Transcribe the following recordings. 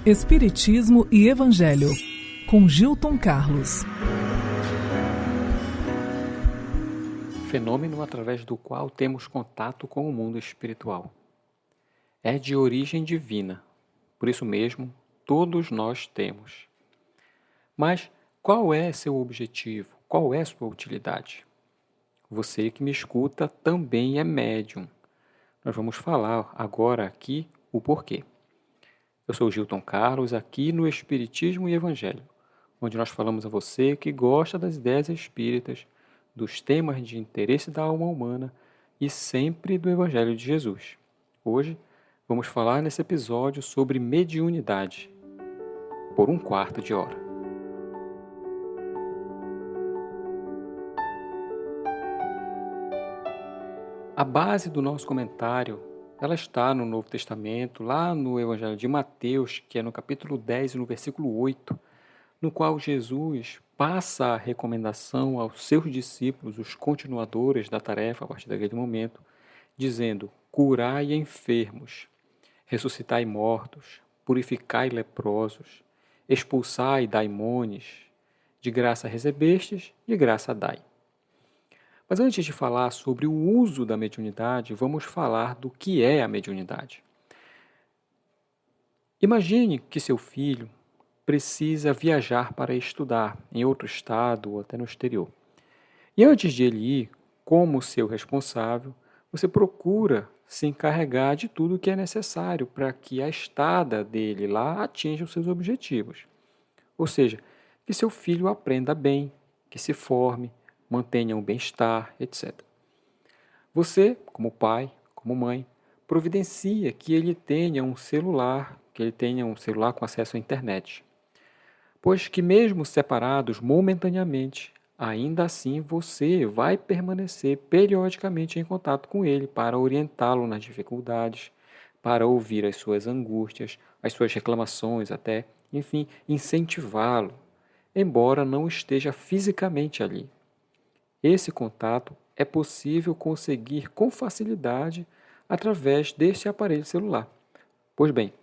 Espiritismo e Evangelho, com Gilton Carlos. Fenômeno através do qual temos contato com o mundo espiritual. É de origem divina, por isso mesmo, todos nós temos. Mas qual é seu objetivo? Qual é sua utilidade? Você que me escuta também é médium. Nós vamos falar agora aqui o porquê. Eu sou Gilton Carlos, aqui no Espiritismo e Evangelho, onde nós falamos a você que gosta das ideias espíritas, dos temas de interesse da alma humana e sempre do Evangelho de Jesus. Hoje, vamos falar nesse episódio sobre mediunidade, por um quarto de hora. A base do nosso comentário, ela está no Novo Testamento, lá no Evangelho de Mateus, que é no capítulo 10 e no versículo 8, no qual Jesus passa a recomendação aos seus discípulos, os continuadores da tarefa a partir daquele momento, dizendo: curai enfermos, ressuscitai mortos, purificai leprosos, expulsai daimones, de graça recebestes, de graça dai. Mas antes de falar sobre o uso da mediunidade, vamos falar do que é a mediunidade. Imagine que seu filho precisa viajar para estudar em outro estado ou até no exterior. E antes de ele ir, como seu responsável, você procura se encarregar de tudo o que é necessário para que a estada dele lá atinja os seus objetivos. Ou seja, que seu filho aprenda bem, que se forme, mantenha um bem-estar, etc. Você, como pai, como mãe, providencia que ele tenha um celular, com acesso à internet. Pois que mesmo separados momentaneamente, ainda assim você vai permanecer periodicamente em contato com ele para orientá-lo nas dificuldades, para ouvir as suas angústias, as suas reclamações até, enfim, incentivá-lo, embora não esteja fisicamente ali. Esse contato é possível conseguir com facilidade através deste aparelho celular. Pois bem,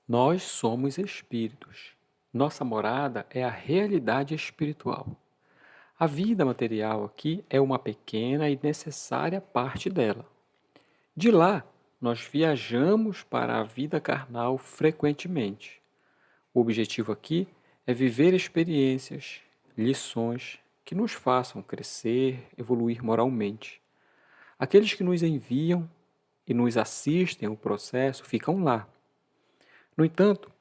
nós somos espíritos. Nossa morada é a realidade espiritual. A vida material aqui é uma pequena e necessária parte dela. De lá, nós viajamos para a vida carnal frequentemente. O objetivo aqui é viver experiências, lições que nos façam crescer, evoluir moralmente. Aqueles que nos enviam e nos assistem ao processo ficam lá. No entanto,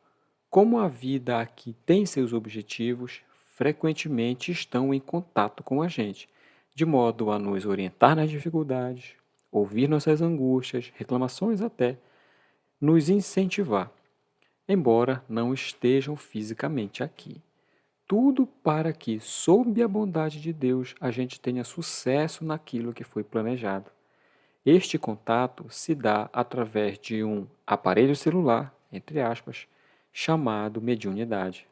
como a vida aqui tem seus objetivos, frequentemente estão em contato com a gente, de modo a nos orientar nas dificuldades, ouvir nossas angústias, reclamações até, nos incentivar, embora não estejam fisicamente aqui. Tudo para que, sob a bondade de Deus, a gente tenha sucesso naquilo que foi planejado. Este contato se dá através de um aparelho celular, entre aspas, chamado mediunidade.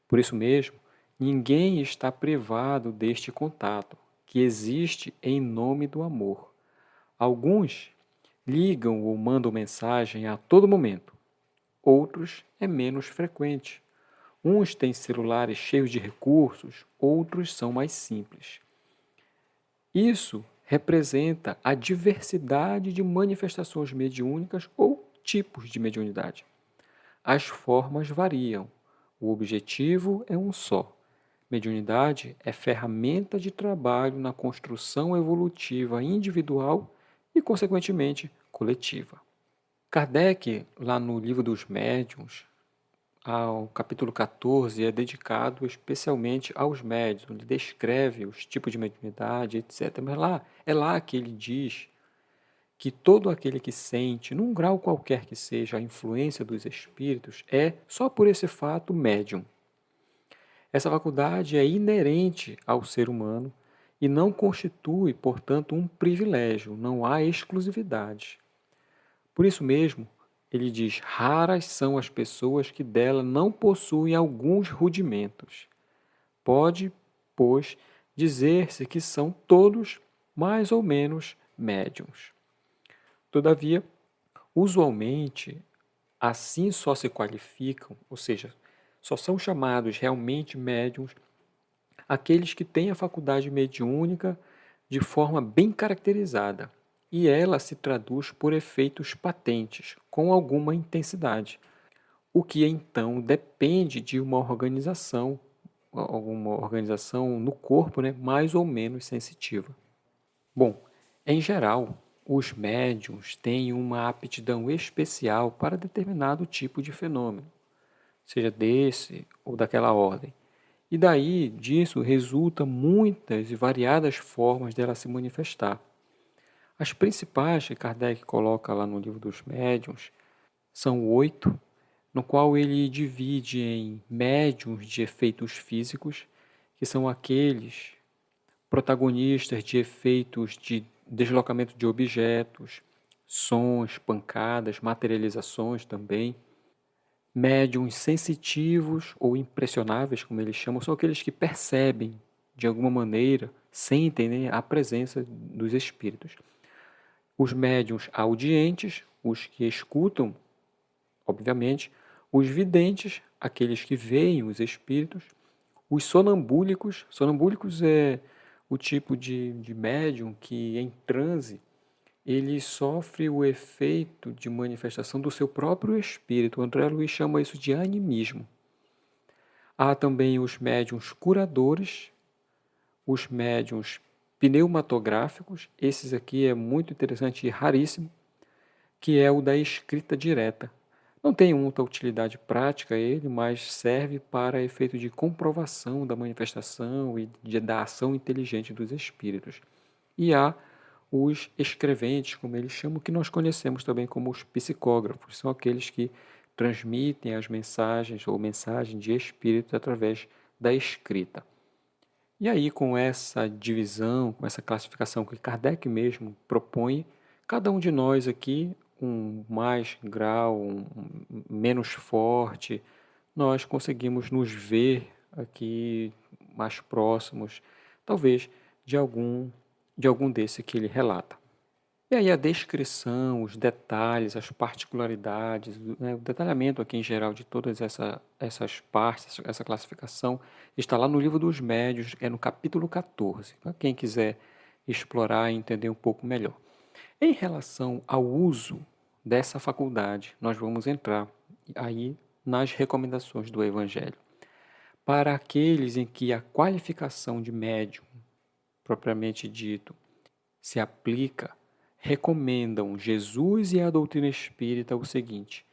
Por isso mesmo, ninguém está privado deste contato, que existe em nome do amor. Alguns ligam ou mandam mensagem a todo momento, outros é menos frequente. Uns têm celulares cheios de recursos, outros são mais simples. Isso representa a diversidade de manifestações mediúnicas ou tipos de mediunidade. As formas variam. O objetivo é um só. Mediunidade é ferramenta de trabalho na construção evolutiva individual e, consequentemente, coletiva. Kardec, lá no Livro dos Médiuns, ao capítulo 14, é dedicado especialmente aos médiuns, onde descreve os tipos de mediunidade, etc. Mas é lá que ele diz que todo aquele que sente, num grau qualquer que seja, a influência dos espíritos, é, só por esse fato, médium. Essa faculdade é inerente ao ser humano e não constitui, portanto, um privilégio, não há exclusividade. Por isso mesmo, ele diz: raras são as pessoas que dela não possuem alguns rudimentos. Pode, pois, dizer-se que são todos mais ou menos médiuns. Todavia, usualmente, Assim só se qualificam, ou seja, só são chamados realmente médiums aqueles que têm a faculdade mediúnica de forma bem caracterizada, e ela se traduz por efeitos patentes, com alguma intensidade, o que então depende de uma organização, alguma organização no corpo, né, mais ou menos sensitiva. Bom, em geral, os médiums têm uma aptidão especial para determinado tipo de fenômeno, seja desse ou daquela ordem. E daí disso resulta muitas e variadas formas dela se manifestar. As principais que Kardec coloca lá no livro dos médiuns são 8, no qual ele divide em médiuns de efeitos físicos, que são aqueles protagonistas de efeitos de deslocamento de objetos, sons, pancadas, materializações também. Médiuns sensitivos ou impressionáveis, como eles chamam, são aqueles que percebem, de alguma maneira, sentem, né, a presença dos espíritos. Os médiuns audientes, os que escutam, obviamente, os videntes, aqueles que veem os espíritos, os sonambúlicos. Sonambúlicos é o tipo de médium que, em transe, ele sofre o efeito de manifestação do seu próprio espírito. O André Luiz chama isso de animismo. Há também os médiuns curadores, os médiuns pneumatográficos, esses aqui é muito interessante e raríssimo, que é o da escrita direta. Não tem muita utilidade prática ele, mas serve para efeito de comprovação da manifestação e da ação inteligente dos espíritos. E há os escreventes, como eles chamam, que nós conhecemos também como os psicógrafos, são aqueles que transmitem as mensagens ou mensagem de espíritos através da escrita. E aí, com essa divisão, com essa classificação que Kardec mesmo propõe, cada um de nós aqui, um mais grau, um menos forte, nós conseguimos nos ver aqui mais próximos, talvez, de algum desse que ele relata. E aí a descrição, os detalhes, as particularidades, né, o detalhamento aqui em geral de todas essas partes, essa classificação, está lá no livro dos médiuns, é no capítulo 14, para quem quiser explorar e entender um pouco melhor. Em relação ao uso dessa faculdade, nós vamos entrar aí nas recomendações do Evangelho. Para aqueles em que a qualificação de médium, propriamente dito, se aplica, recomendam Jesus e a doutrina espírita o seguinte: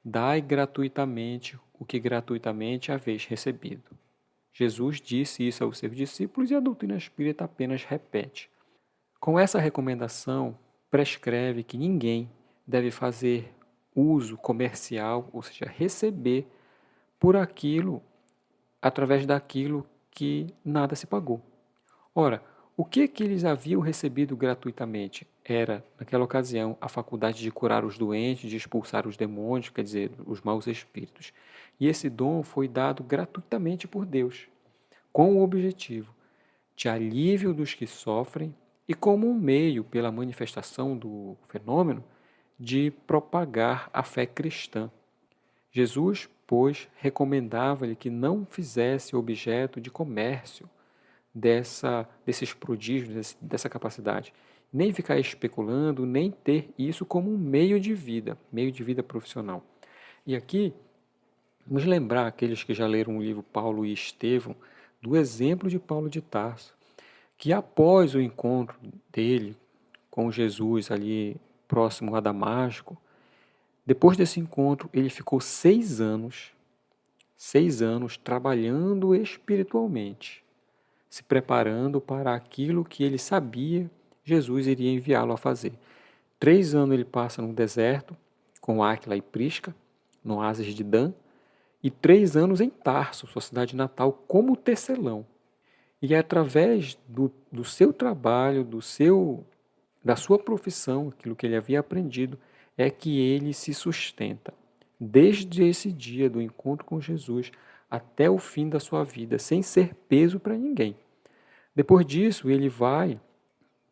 dai gratuitamente o que gratuitamente haveis recebido. Jesus disse isso aos seus discípulos e a doutrina espírita apenas repete. Com essa recomendação, prescreve que ninguém deve fazer uso comercial, ou seja, receber por aquilo, através daquilo que nada se pagou. Ora, o que eles haviam recebido gratuitamente? Era, naquela ocasião, a faculdade de curar os doentes, de expulsar os demônios, quer dizer, os maus espíritos. E esse dom foi dado gratuitamente por Deus, com o objetivo de alívio dos que sofrem e como um meio, pela manifestação do fenômeno, de propagar a fé cristã. Jesus, pois, recomendava-lhe que não fizesse objeto de comércio desses prodígios, dessa capacidade. Nem ficar especulando, nem ter isso como um meio de vida profissional. E aqui, vamos lembrar aqueles que já leram o livro Paulo e Estevão, do exemplo de Paulo de Tarso, que após o encontro dele com Jesus ali próximo a Damasco, depois desse encontro, ele ficou 6 anos trabalhando espiritualmente, se preparando para aquilo que ele sabia Jesus iria enviá-lo a fazer. 3 anos ele passa no deserto, com Áquila e Prisca, no oásis de Dan, e 3 anos em Tarso, sua cidade natal, como tecelão. E é através do seu trabalho, da sua profissão, aquilo que ele havia aprendido, é que ele se sustenta. Desde esse dia do encontro com Jesus até o fim da sua vida, sem ser peso para ninguém. Depois disso, ele vai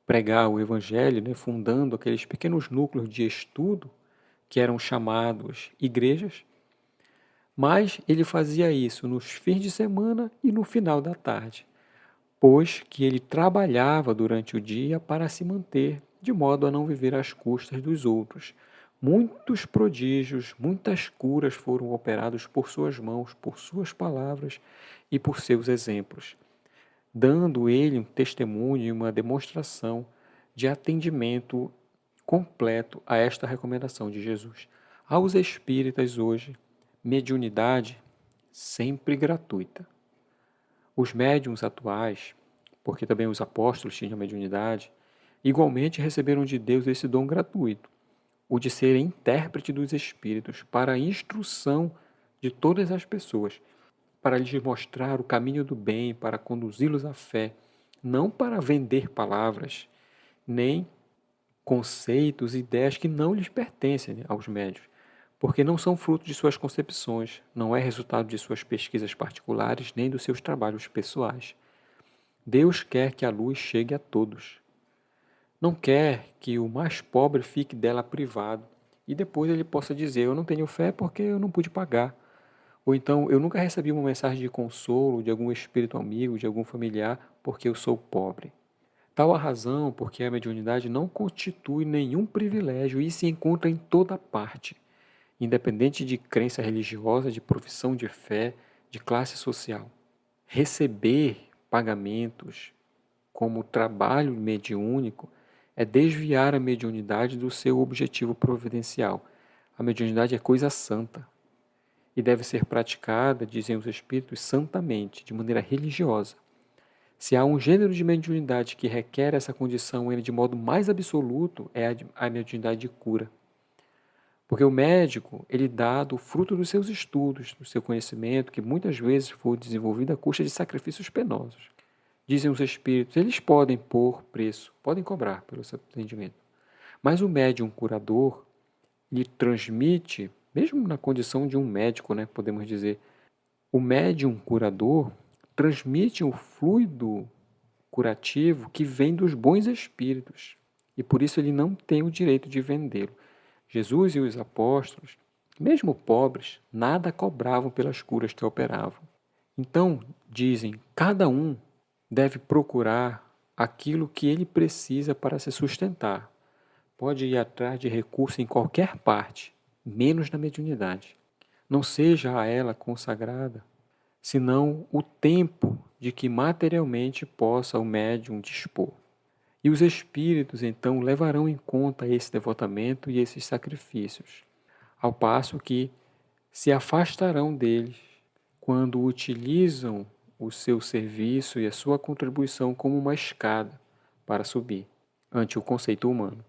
pregar o Evangelho, né, fundando aqueles pequenos núcleos de estudo que eram chamados igrejas, mas ele fazia isso nos fins de semana e no final da tarde, pois que ele trabalhava durante o dia para se manter, de modo a não viver às custas dos outros. Muitos prodígios, muitas curas foram operados por suas mãos, por suas palavras e por seus exemplos, dando ele um testemunho e uma demonstração de atendimento completo a esta recomendação de Jesus. Aos espíritas hoje, mediunidade sempre gratuita. Os médiuns atuais, porque também os apóstolos tinham mediunidade, igualmente receberam de Deus esse dom gratuito, o de ser intérprete dos espíritos para a instrução de todas as pessoas, para lhes mostrar o caminho do bem, para conduzi-los à fé, não para vender palavras, nem conceitos, ideias que não lhes pertencem aos médios, porque não são fruto de suas concepções, não é resultado de suas pesquisas particulares nem dos seus trabalhos pessoais. Deus quer que a luz chegue a todos. Não quer que o mais pobre fique dela privado e depois ele possa dizer: eu não tenho fé porque eu não pude pagar. Ou então, eu nunca recebi uma mensagem de consolo de algum espírito amigo, de algum familiar, porque eu sou pobre. Tal a razão porque a mediunidade não constitui nenhum privilégio e se encontra em toda parte, independente de crença religiosa, de profissão de fé, de classe social. Receber pagamentos como trabalho mediúnico é desviar a mediunidade do seu objetivo providencial. A mediunidade é coisa santa e deve ser praticada, dizem os espíritos, santamente, de maneira religiosa. Se há um gênero de mediunidade que requer essa condição de modo mais absoluto, é a mediunidade de cura. Porque o médico, ele dá do fruto dos seus estudos, do seu conhecimento, que muitas vezes foi desenvolvido à custa de sacrifícios penosos. Dizem os espíritos, eles podem pôr preço, podem cobrar pelo seu atendimento. Mas o médium curador, ele transmite, mesmo na condição de um médico, né, podemos dizer, o médium curador transmite o fluido curativo que vem dos bons espíritos. E por isso ele não tem o direito de vendê-lo. Jesus e os apóstolos, mesmo pobres, nada cobravam pelas curas que operavam. Então, dizem, cada um deve procurar aquilo que ele precisa para se sustentar. Pode ir atrás de recurso em qualquer parte, menos na mediunidade. Não seja a ela consagrada, senão o tempo de que materialmente possa o médium dispor. E os espíritos, então, levarão em conta esse devotamento e esses sacrifícios, ao passo que se afastarão deles quando utilizam o seu serviço e a sua contribuição como uma escada para subir ante o conceito humano.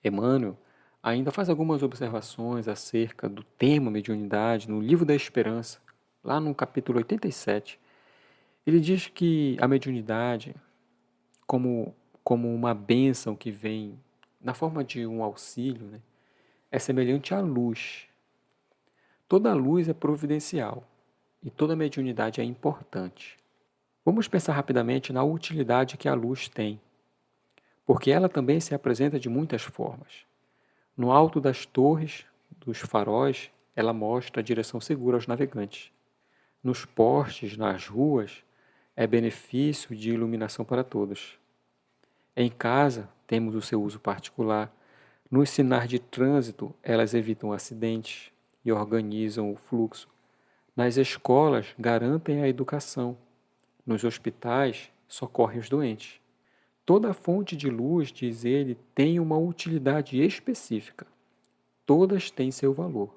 Emmanuel ainda faz algumas observações acerca do tema mediunidade no Livro da Esperança, lá no capítulo 87. Ele diz que a mediunidade, como uma bênção que vem na forma de um auxílio, né, é semelhante à luz. Toda luz é providencial e toda mediunidade é importante. Vamos pensar rapidamente na utilidade que a luz tem, porque ela também se apresenta de muitas formas. No alto das torres, dos faróis, ela mostra a direção segura aos navegantes. Nos postes, nas ruas, é benefício de iluminação para todos. Em casa, temos o seu uso particular. Nos sinais de trânsito, elas evitam acidentes e organizam o fluxo. Nas escolas, garantem a educação. Nos hospitais, socorrem os doentes. Toda fonte de luz, diz ele, tem uma utilidade específica. Todas têm seu valor.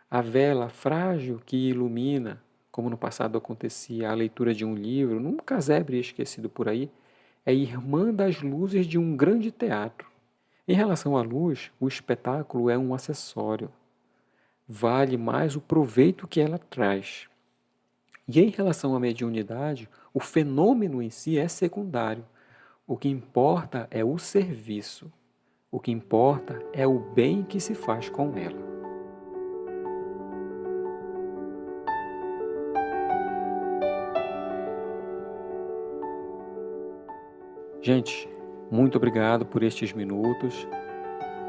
A vela frágil que ilumina, como no passado acontecia a leitura de um livro, num casebre esquecido por aí, é irmã das luzes de um grande teatro. Em relação à luz, o espetáculo é um acessório. Vale mais o proveito que ela traz. E em relação à mediunidade, o fenômeno em si é secundário. O que importa é o serviço. O que importa é o bem que se faz com ela. Gente, muito obrigado por estes minutos.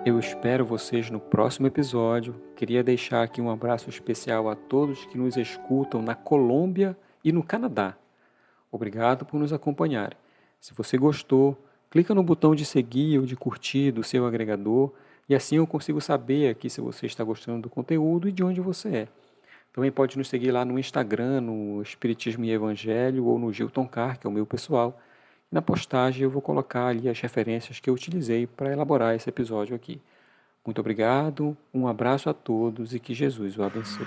Eu espero vocês no próximo episódio. Queria deixar aqui um abraço especial a todos que nos escutam na Colômbia e no Canadá. Obrigado por nos acompanhar. Se você gostou, clica no botão de seguir ou de curtir do seu agregador e assim eu consigo saber aqui se você está gostando do conteúdo e de onde você é. Também pode nos seguir lá no Instagram, no Espiritismo e Evangelho ou no Gilton Carr, que é o meu pessoal. Na postagem eu vou colocar ali as referências que eu utilizei para elaborar esse episódio aqui. Muito obrigado, um abraço a todos e que Jesus o abençoe.